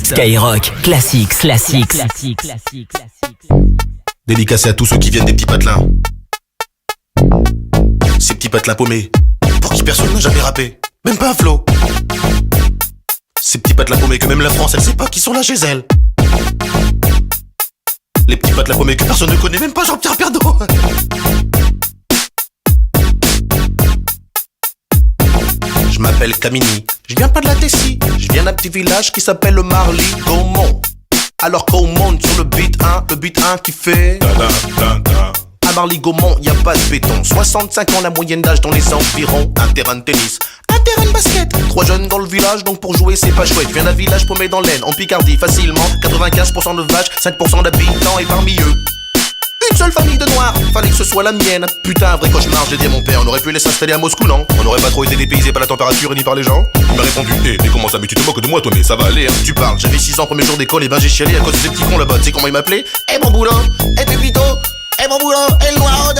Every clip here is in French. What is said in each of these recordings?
Skyrock, classique. Dédicacé à tous ceux qui viennent des petits patelins. Ces petits patelins paumés, pour qui personne n'a jamais rappé, même pas un flow. Ces petits patelins paumés que même la France elle sait pas qui sont là chez elle. Les petits patelins paumés que personne ne connaît, même pas Jean-Pierre Pernaut. Je m'appelle Camini, je viens pas de la Tessie, je viens d'un petit village qui s'appelle le Marly-Gaumont. Alors qu'on monte sur le beat 1 qui fait à Marly-Gaumont, y a pas de béton. 65 ans la moyenne d'âge dans les environs. Un terrain de tennis, un terrain de basket. 3 jeunes dans le village, donc pour jouer c'est pas chouette. Je viens d'un village paumé dans l'Aisne, en Picardie facilement. 95% de vaches, 5% d'habitants. Et parmi eux, une seule famille de noirs, fallait que ce soit la mienne. Putain, un vrai cauchemar, j'ai dit à mon père. On aurait pu les s'installer à Moscou, non? On n'aurait pas trop été dépaysé par la température et ni par les gens. Il m'a répondu, mais comment ça, mais tu te moques de moi toi, mais ça va aller, hein. Tu parles, j'avais 6 ans, premier jour d'école, et ben j'ai chialé à cause de ces petits cons là-bas. Tu sais comment ils m'appelaient? Eh mon boulot, eh Pépito, eh mon boulot, eh le noir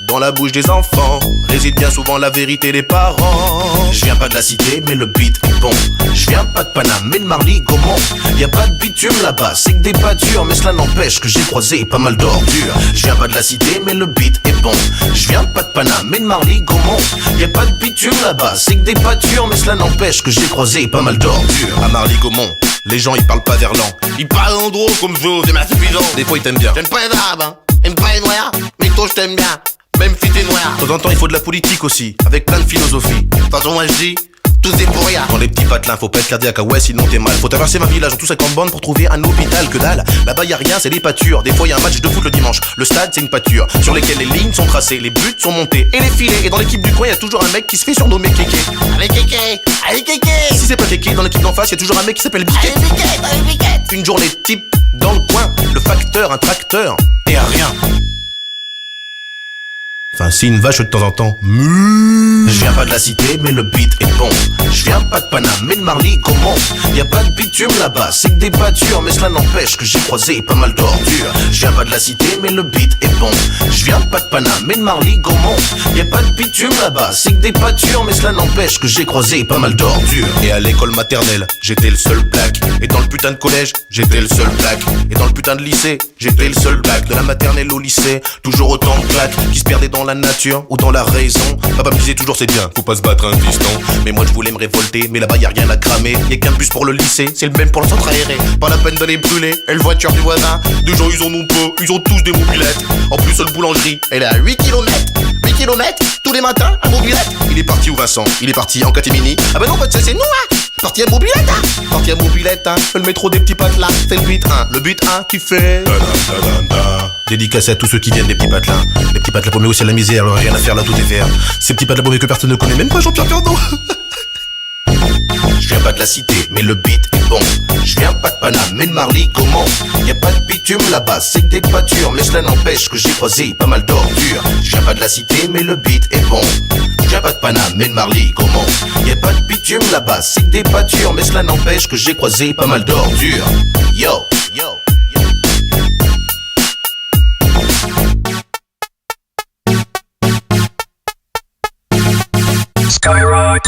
dans la bouche des enfants réside bien souvent la vérité des parents. Je viens pas de la cité mais le beat est bon. Je viens pas de Paname mais de Marly-Gaumont. Y a pas de bitume là-bas, c'est que des pâtures. Mais cela n'empêche que j'ai croisé pas mal d'ordures. Je viens pas de la cité mais le beat est bon. Je viens pas de Paname mais de Marly-Gaumont. Y a pas de bitume là-bas, c'est que des pâtures. Mais cela n'empêche que j'ai croisé pas mal d'ordures. À Marly-Gaumont, les gens ils parlent pas verlan. Ils parlent en gros comme je, c'est ma suffisant. Des fois ils t'aiment bien. J'aime pas les arabes, hein. J'aime pas les noirs. Mais toi je t'aime bien. Même si t'es noir. De temps en temps il faut de la politique aussi, avec plein de philosophie. De toute façon moi je dis, tous des pour rien. Dans les petits patelins faut pas être cardiaque, ah ouais sinon t'es mal. Faut traverser ma village en tout 50 bandes pour trouver un hôpital, que dalle. Là-bas y a rien, c'est des pâtures. Des fois y a un match de foot le dimanche. Le stade c'est une pâture, sur lesquelles les lignes sont tracées, les buts sont montés et les filets. Et dans l'équipe du coin y a toujours un mec qui se fait surnommer Kéké. Allez Kéké, allez Kéké. Si c'est pas Kéké, dans l'équipe d'en face y a toujours un mec qui s'appelle Biquet. Allez Biquet. Une journée type dans le coin, le facteur, un tracteur et un rien. Enfin, si une vache de temps en temps. Je viens pas de la cité, mais le beat est bon. Je viens pas de Paname, mais de Marly-Gaumont. Y a pas de bitume là-bas, c'est que des pâtures. Mais cela n'empêche que j'ai croisé pas mal d'ordures. Je viens pas de la cité, mais le beat est bon. Je viens pas de Paname, mais de Marly-Gaumont. Y a pas de bitume là-bas, c'est que des pâtures. Mais cela n'empêche que j'ai croisé pas mal d'ordures. Et à l'école maternelle, j'étais le seul black. Et dans le putain de collège, j'étais le seul black. Et dans le putain de lycée, j'étais le seul black. De la maternelle au lycée, toujours autant de claques qui se perdaient dans la nature ou dans la raison. Papa me disait toujours c'est bien, faut pas se battre un fiston. Mais moi je voulais me révolter, mais là-bas y a rien à cramer. Y'a qu'un bus pour le lycée, c'est le même pour le centre aéré. Pas la peine d'aller brûler, et le voiture du voisin. Des gens ils en ont pas, ils ont tous des mobilettes. En plus seule boulangerie, elle est à 8 km. 8 km, tous les matins, à mobilette. Il est parti où Vincent? Il est parti en catimini. Ah ben non, c'est nous hein. Parti à mobilette hein. Parti à mobilette hein. Le métro des petits patelins, c'est le but 1. Le but 1 qui fait dédicacé à tous ceux qui viennent des petits patelins. Les petits patelins paumés aussi à la misère, alors rien à faire là, tout est vert. Ces petits patelins paumés que personne ne connaît, même pas Jean-Pierre Pernaut. Je viens pas de la cité, mais le beat est bon. Je viens pas de Paname, mais de Marly-Gaumont. Y a pas de bitume là-bas, c'est que des pâtures. Mais cela n'empêche que j'ai croisé pas mal d'ordures. Je viens pas de la cité, mais le beat est bon. Je viens pas de Paname, mais de Marly-Gaumont. Y a pas de bitume là-bas, c'est que des pâtures. Mais cela n'empêche que j'ai croisé pas mal d'ordures. Yo, yo. Skyrock.